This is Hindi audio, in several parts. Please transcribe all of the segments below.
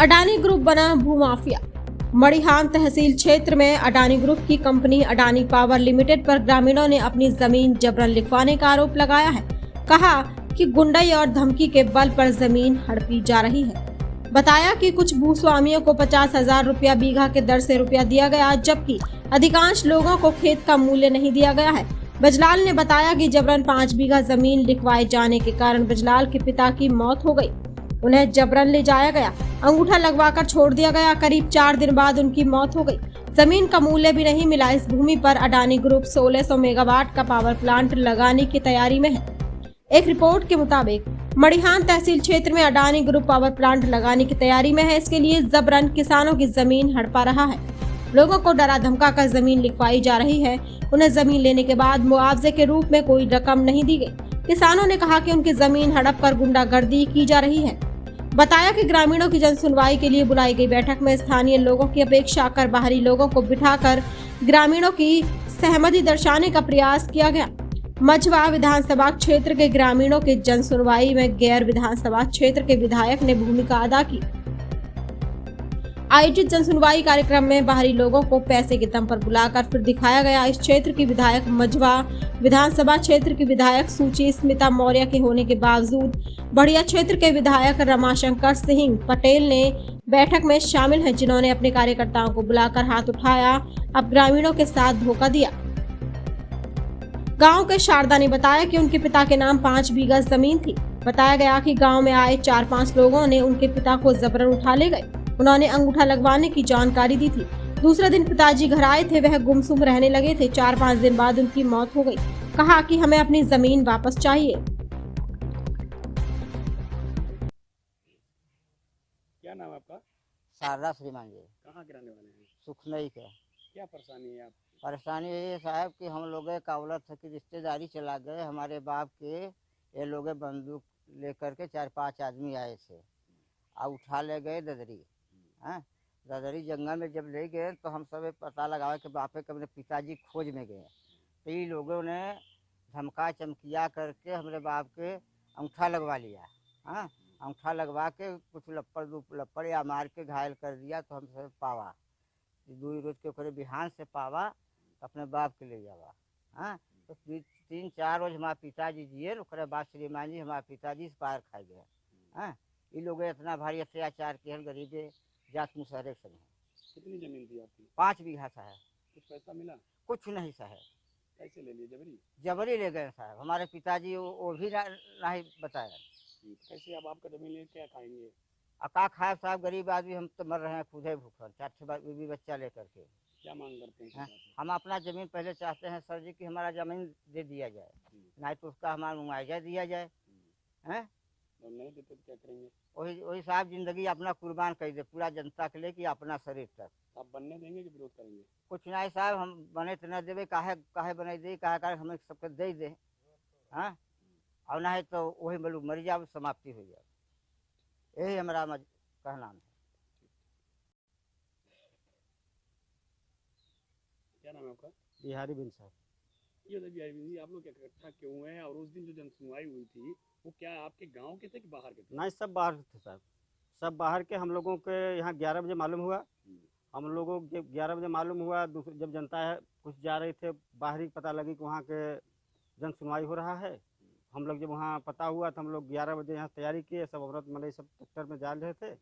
अडानी ग्रुप बना भूमाफिया। मड़िहान तहसील क्षेत्र में अडानी ग्रुप की कंपनी अडानी पावर लिमिटेड पर ग्रामीणों ने अपनी जमीन जबरन लिखवाने का आरोप लगाया है। कहा कि गुंडाई और धमकी के बल पर जमीन हड़पी जा रही है। बताया कि कुछ भूस्वामियों को 50,000 रुपया बीघा के दर से रुपया दिया गया, जबकि अधिकांश लोगों को खेत का मूल्य नहीं दिया गया है। बजलाल ने बताया कि जबरन 5 बीघा जमीन लिखवाए जाने के कारण बजलाल के पिता की मौत हो गई। उन्हें जबरन ले जाया गया, अंगूठा लगवाकर छोड़ दिया गया। करीब 4 दिन बाद उनकी मौत हो गई। जमीन का मूल्य भी नहीं मिला। इस भूमि पर अडानी ग्रुप 1600 मेगावाट का पावर प्लांट लगाने की तैयारी में है। एक रिपोर्ट के मुताबिक मड़िहान तहसील क्षेत्र में अडानी ग्रुप पावर प्लांट लगाने की तैयारी में है। इसके लिए जबरन किसानों की जमीन हड़पा रहा है। लोगों को डरा धमका कर जमीन लिखवाई जा रही है। उन्हें जमीन लेने के बाद मुआवजे के रूप में कोई रकम नहीं दी गई। किसानों ने कहा कि उनकी जमीन हड़प कर गुंडागर्दी की जा रही है। बताया कि ग्रामीणों की जन सुनवाई के लिए बुलाई गई बैठक में स्थानीय लोगों की अपेक्षा कर बाहरी लोगों को बिठाकर ग्रामीणों की सहमति दर्शाने का प्रयास किया गया। मझवा विधानसभा क्षेत्र के ग्रामीणों के जन सुनवाई में गैर विधानसभा क्षेत्र के विधायक ने भूमिका अदा की। आयोजित जन सुनवाई कार्यक्रम में बाहरी लोगों को पैसे के दम पर बुलाकर फिर दिखाया गया। इस क्षेत्र की विधायक मझवा विधानसभा क्षेत्र की विधायक सूची स्मिता मौर्य के होने के बावजूद बढ़िया क्षेत्र के विधायक रमाशंकर सिंह पटेल ने बैठक में शामिल हैं, जिन्होंने अपने कार्यकर्ताओं को बुलाकर हाथ उठाया। अब ग्रामीणों के साथ धोखा दिया। गांव के शारदा ने बताया कि उनके पिता के नाम 5 बीघा जमीन थी। बताया गया कि गांव में आए 4-5 लोगों ने उनके पिता को जबरन उठा ले गए। उन्होंने अंगूठा लगवाने की जानकारी दी थी। दूसरे दिन पिताजी घर आए थे, वह गुमसुम रहने लगे थे। 4-5 दिन बाद उनकी मौत हो गई। कहा कि हमें अपनी जमीन वापस चाहिए। क्या नाम है आपका? शारदा श्रीमान जी। कहाँ के रहने वाले हैं? सुखनई के। क्या परेशानी है आप? परेशानी ये साहब कि हम लोग कावलत है कि रिश्तेदारी चला गए। हमारे बाप के ये लोग बंदूक लेकर के 4-5 आदमी आए थे और उठा ले गए ददरी। हैं ददरी जंगल में जब ले गए तो हम सब पता लगावे कि बापे के मेरे पिताजी खोज में गए। तो ये लोगों ने धमका चमकिया करके हमारे बाप के अंगूठा लगवा लिया। हाँ, अंगूठा लगवा के कुछ लप्पड़ या मार के घायल कर दिया। तो हम सब पावा 2 रोज के ओकरे बिहान से पावा अपने बाप के ले जावा। हाँ, तो 3-4 रोज हमारे पिताजी जिए। ओकरे बाद श्रीमान जी हमारे पिताजी से पार खा गए। हाँ, ये लोग इतना भारी अत्याचार किए गरीबे जात मुसहरे संग। कितनी जमीन थी आपकी? 5 बीघा साहब। कुछ पैसा मिला? कुछ नहीं साहब। कैसे ले लिए? जबरी? जबरी ले गए साहब। हमारे पिताजी वो भी नहीं बताया। कैसे अब आपका जमीन ले क्या खाएंगे? अका खाए साहब, गरीब आदमी हम तो मर रहे हैं खुदे भूखल, 4 बीवी बच्चा लेकर के। क्या मांग करते हैं? हम अपना जमीन पहले चाहते हैं सर जी कि हमारा जमीन दे दिया जाए, नहीं तो उसका हमारा मुआवजा दिया जाए। हैं और नहीं देते तो क्या करेंगे? वही साहब जिंदगी अपना कुर्बान कर दे पूरा जनता के लिए कि अपना शरीर तक। आप बनने देंगे कि विरोध करेंगे? कुछ नहीं साहब, हम बने तो न देवे, काहे काहे बने दे, काहे हमें सबके दे दे। हाँ, और नहीं तो वही बोलू मर जाओ, समाप्ति हो जाए। यही हमारा कहना है। क्या नाम है आपका? बिहारी बिन साहब। ये बताइए बिहारी जी, आप लोग इकट्ठा क्यों हुए हैं और उस दिन जो जन सुनवाई हुई थी वो क्या आपके गांव के थे कि बाहर के थे? नहीं, सब बाहर थे साहब, सब बाहर के। हम लोगों के यहाँ 11 बजे मालूम हुआ। हम लोगों को 11 बजे मालूम हुआ। जब जनता है कुछ जा रहे थे बाहरी, पता लगी कि वहाँ के जन सुनवाई हो रहा है। हम लोग जब वहाँ पता हुआ तो हम लोग 11 बजे यहाँ तैयारी किए। सब औरत मलई सब ट्रैक्टर में जा रहे थे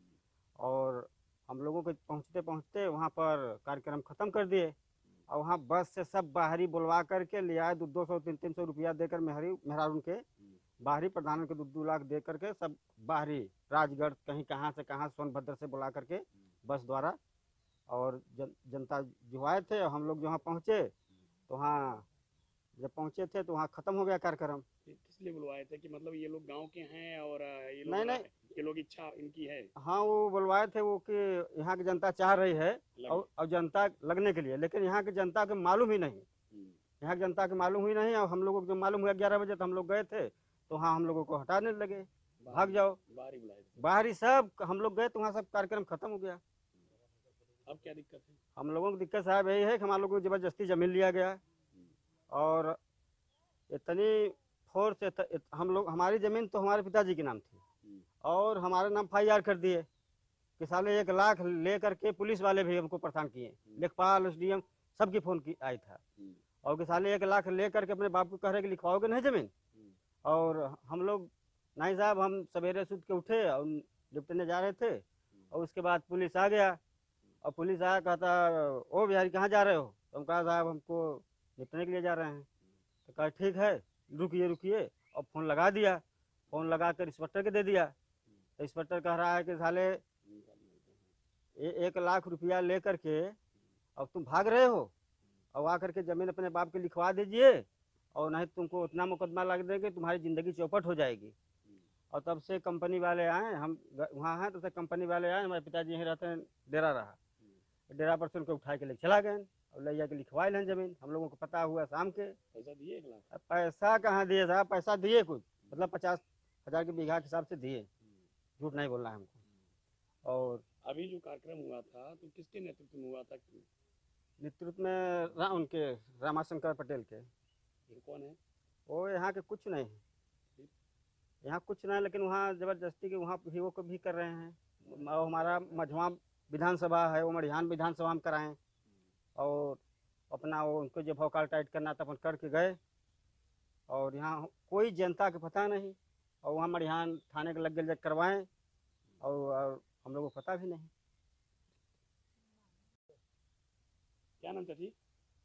और हम लोगों के पहुँचते पहुँचते वहाँ पर कार्यक्रम ख़त्म कर दिए। और वहाँ बस से सब बाहरी बुलवा करके ले आए। 200-300 रुपया देकर मेहरारून के बाहरी प्रधान के 2 लाख दे करके सब बाहरी राजगढ़ कहीं कहाँ से कहाँ सोनभद्र से बुला करके बस द्वारा। और जनता जो आए थे, हम लोग जहाँ पहुँचे तो वहाँ जब पहुँचे थे तो वहाँ ख़त्म हो गया कार्यक्रम। किस लिए बुलवाए थे कि मतलब ये लोग गांव के हैं और ये लोग नहीं, ये लोग इच्छा इनकी है? हाँ, वो बुलवाए थे वो कि यहाँ की जनता चाह रही है और जनता लगने के लिए, लेकिन यहाँ की जनता के मालूम ही नहीं। यहाँ की जनता के मालूम ही नहीं। और हम लोगों को जब मालूम हुआ 11 बजे तो हम लोग गए थे तो हाँ हम लोगों को हटाने लगे, भाग जाओ बाहरी बुलाए थे? बाहरी सब। हम लोग गए तो वहाँ सब कार्यक्रम खत्म हो गया। अब क्या दिक्कत है? हम लोगों की दिक्कत साहब यही है कि हमारे लोगों को ज़बरदस्ती जमीन लिया गया और इतनी फोर्स हम लोग, हमारी ज़मीन तो हमारे पिताजी के नाम थी और हमारे नाम FIR कर दिए। कि साले 1 लाख ले करके पुलिस वाले भी हमको परेशान किए, लेखपाल एसडीएम सबकी फोन की आई था, और कि साले 1 लाख ले करके अपने बाप को कह रहे कि लिखवाओगे नहीं जमीन। और हम लोग नहीं साहब, हम सवेरे सुत के उठे और निपटने जा रहे थे, और उसके बाद पुलिस आ गया, और पुलिस आया, कहता ओ बिहारी कहाँ जा रहे हो? तो हम कहा साहब हमको निपटने के लिए जा रहे हैं। तो कहा ठीक है, रुकिए रुकिए, और फ़ोन लगा दिया, फ़ोन लगा कर इंस्पेक्टर के दे दिया। तो इंस्पेक्टर कह रहा है कि साले 1 लाख रुपया ले करके अब तुम भाग रहे हो, और आ करके ज़मीन अपने बाप के लिखवा दीजिए, और नहीं तुमको उतना मुकदमा लग देगा, तुम्हारी ज़िंदगी चौपट हो जाएगी। और तब से कंपनी वाले आए, हम वहाँ हैं, तब से कंपनी वाले आए, हमारे पिताजी यहीं रहते हैं, डेरा रहा, डेरा पर से उनको उठा के ले चला गए और ले जाके लिखवाए लें ज़मीन। हम लोगों को पता हुआ शाम के। पैसा दिए 1 लाख? अब पैसा कहाँ दिए साहब, पैसा दिए कुछ, मतलब 50,000 के बीघा के हिसाब से दिए, झूठ नहीं बोलना है हमको। और अभी जो कार्यक्रम हुआ था तो किसके नेतृत्व में हुआ था? नेतृत्व में उनके रामाशंकर पटेल के। ये कौन है? वो यहाँ के कुछ नहीं, यहाँ कुछ नहीं, लेकिन वहाँ ज़बरदस्ती के वहाँ भी को भी कर रहे हैं। और हमारा मझवा विधानसभा है, वो मड़िहान विधानसभा में कराएं, और अपना वो उनको जो भौकाल टाइट करना था अपन करके गए, और यहाँ कोई जनता के पता नहीं, और वहाँ मड़िहान थाने के लग गए करवाएं, और हम लोगों को पता भी नहीं। क्या नाम चाची?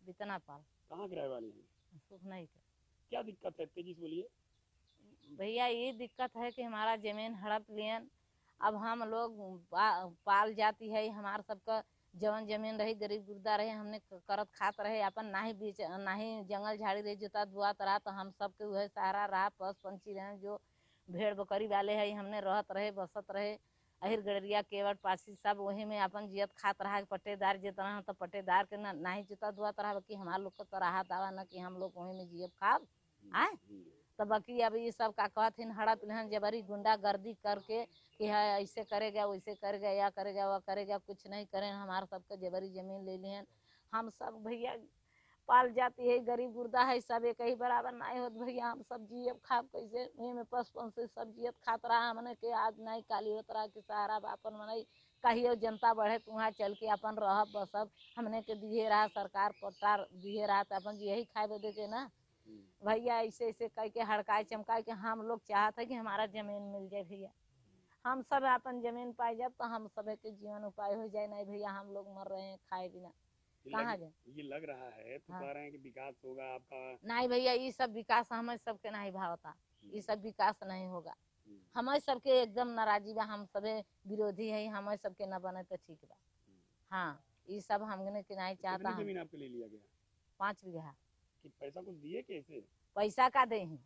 बितना पाल। कहाँ के रहने वाली हैं? सुख नहीं कर क्या दिक्कत है, तेजी से बोलिए। भैया, ये दिक्कत है कि हमारा जमीन हड़प लियन। अब हम लोग पाल जाती है, हमार सबका जवन जमीन रही, गरीब गुर्दा रहे, हमने करत खात रहे अपन, ना ही बीच ना ही जंगल झाड़ी रही, जोता दुआत रहा, तो हम सबके वह सहारा रहा। पस पंछी रहे, जो भेड़ बकरी वाले है, हमने रहत रहे, बसत रहे, अहिर गड़रिया केवट पासी सब वही में अपन जियत खात रहा। पट्टेदार जितना तो पट्टेदार के ना ही जोता दुआत रहा, कि हमार लोग को तो रहा दावा न कि हम लोग वही में जियब खाब आए। तो बाकी अब ये सब का कहथिन हड़प लेहन जबरी गुंडा गर्दी करके कि है ऐसे करेगा वैसे करेगा, या करेगा वह करेगा, कुछ नहीं करें, हमारे सबके जबरी जमीन ले लिहन। हम सब भैया पाल जाती है, गरीब गुर्दा है, सब एक ही बराबर नहीं होत भैया। हम सब जियब खाब कैसे, में पचपन से सब जियत खात रहा, हमने के आज नहीं काली होत रहा कि सहारा बापन मनाई कहियो जनता बढ़े तो वहाँ चल के अपन रह बसब। हमने के दिए रहा, सरकार पट्टार दिए रहा, तो अपन यही खाए बदे के ना भैया। ऐसे ऐसे कह के हड़काए चमकाए के हम लोग चाहते हैं कि हमारा जमीन मिल जाए भैया, हम सब अपन जमीन पाई जाए तो हम सब के जीवन उपाय हो जाए। नहीं भैया, हम लोग मर रहे हैं खाए बिना, कहाँ जाए? ये लग रहा है तो हाँ। कह रहे हैं कि विकास होगा आपका। नहीं भैया, ये सब विकास हमें सबके नहीं भावता, ये सब विकास नहीं होगा। हमें सबके एकदम नाराजी बा, हम सबे विरोधी है, हमें सबके न बने तो ठीक बा। हाँ, ये सब हमने के नहीं चाहता। कितनी जमीन आपके ले लिया गया? 5 बीघा। कि पैसा कुछ दिए कैसे? पैसा का दे हैं,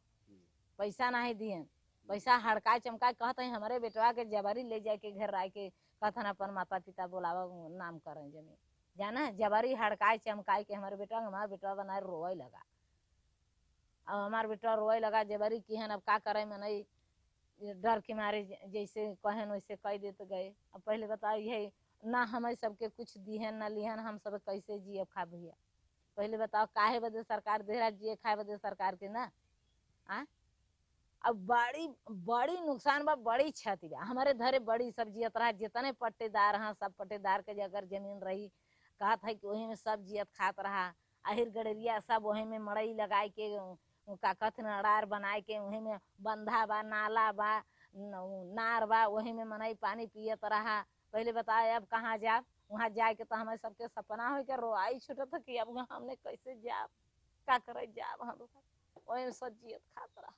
पैसा नहीं दिए, पैसा हड़काए चमकाए कहते हैं हमारे बेटवा के जबरी ले जाए के घर आए के कहते हैं अपन माता पिता बोलावा नाम करें जमीन, जाना जबरी हड़काए चमकाए के हमारे बेटवा बनाए रोए लगा। अब हमारे बेटवा रोए लगा जबरी की है, अब का करे में नहीं, डर के मारे जैसे कहन वैसे कह देते गए। अब पहले बताओ यही ना हमें सबके कुछ दिहन ना लिहन, हम सब कैसे जिए खा भैया? पहले बताओ काहे बदे सरकार दे रहा, जिए खाए बदे सरकार के ना आ? अब बड़ी बड़ी नुकसान बा, बड़ी क्षति बा हमारे धरे, बड़ी सब जियत रहा। जितने पट्टेदार हैं सब पट्टेदार के अगर जमीन रही कहत है कि वही में सब जियत खात रहा। अहिर गड़रिया सब वही में मड़ई लगाए के का कथ नड़ार बनाए के वही में बंधा बा, नाला बा, नार बा, वही में मनई पानी पियत रहा। पहले बताए अब कहाँ जाब? वहाँ जाए के तो हमारे सबके सपना हो के रोआई छूटत कि अब हमने कैसे जाब, का करे जाब, हम वही में सब जियत खात रहा।